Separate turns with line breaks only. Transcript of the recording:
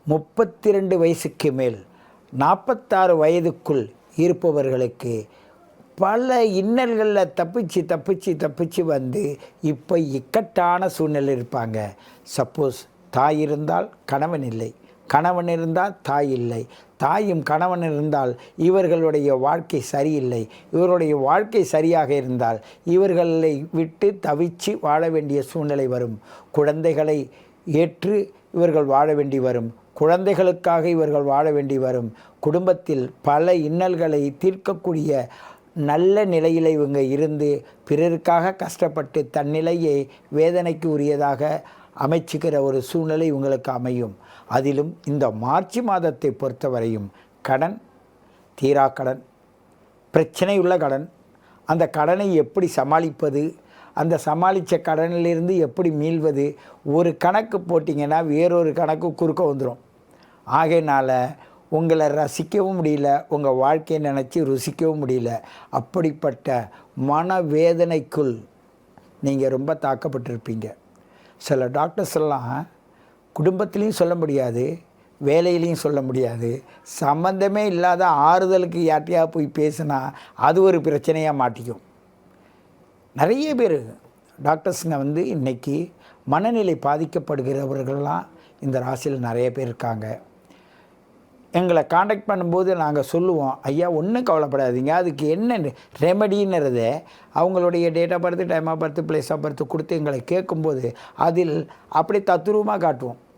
32 வயசுக்கு மேல் 46 வயதுக்குள் இருப்பவர்களுக்கு பல இன்னல்களில் தப்பிச்சு வந்து இப்போ இக்கட்டான சூழ்நிலை இருப்பாங்க. சப்போஸ் தாய் இருந்தால் கணவன் இல்லை, கணவன் இருந்தால் தாய் இல்லை, தாயும் கணவன் இருந்தால் இவர்களுடைய வாழ்க்கை சரியில்லை, இவருடைய வாழ்க்கை சரியாக இருந்தால் இவர்களை விட்டு தவிச்சு வாழ வேண்டிய சூழ்நிலை வரும். குழந்தைகளை ஏற்று இவர்கள் வாழ வேண்டி வரும், குழந்தைகளுக்காக இவர்கள் வாழ வேண்டி வரும். குடும்பத்தில் பல இன்னல்களை தீர்க்கக்கூடிய நல்ல நிலையில் இவங்க இருந்து பிறருக்காக கஷ்டப்பட்டு தன் நிலையை வேதனைக்கு உரியதாக அமைச்சுக்கிற ஒரு சூழ்நிலை இவங்களுக்கு அமையும். அதிலும் இந்த மார்ச் மாதத்தை பொறுத்தவரையும் கடன், தீரா கடன், பிரச்சனையுள்ள கடன், அந்த கடனை எப்படி சமாளிப்பது, அந்த சமாளித்த கடனிலிருந்து எப்படி மீள்வது, ஒரு கணக்கு போட்டிங்கன்னா வேறொரு கணக்கு குறுக்க வந்துடும். ஆகையினால் உங்களை ரசிக்கவும் முடியல, உங்கள் வாழ்க்கையை நினச்சி ருசிக்கவும் முடியல. அப்படிப்பட்ட மனவேதனைக்குள் நீங்கள் ரொம்ப தாக்கப்பட்டிருப்பீங்க. சில டாக்டர்ஸ் எல்லாம் குடும்பத்துலேயும் சொல்ல முடியாது, வேலையிலையும் சொல்ல முடியாது, சம்மந்தமே இல்லாத ஆறுதலுக்கு யார்ட்டையா போய் பேசினா அது ஒரு பிரச்சனையாக மாட்டிக்கும். நிறைய பேர் டாக்டர்ஸுங்க இன்றைக்கி மனநிலை பாதிக்கப்படுகிறவர்கள்லாம் இந்த ராசியில் நிறைய பேர் இருக்காங்க. எங்களை காண்டாக்ட் பண்ணும்போது நாங்கள் சொல்லுவோம், ஐயா ஒன்றும் கவலைப்படாதீங்க, அதுக்கு என்ன ரெமடின்னுறத அவங்களுடைய date of birth, time of birth, place of birth கொடுத்து எங்களை கேட்கும்போது அதில் அப்படி தத்துரூபமாக காட்டுவோம்.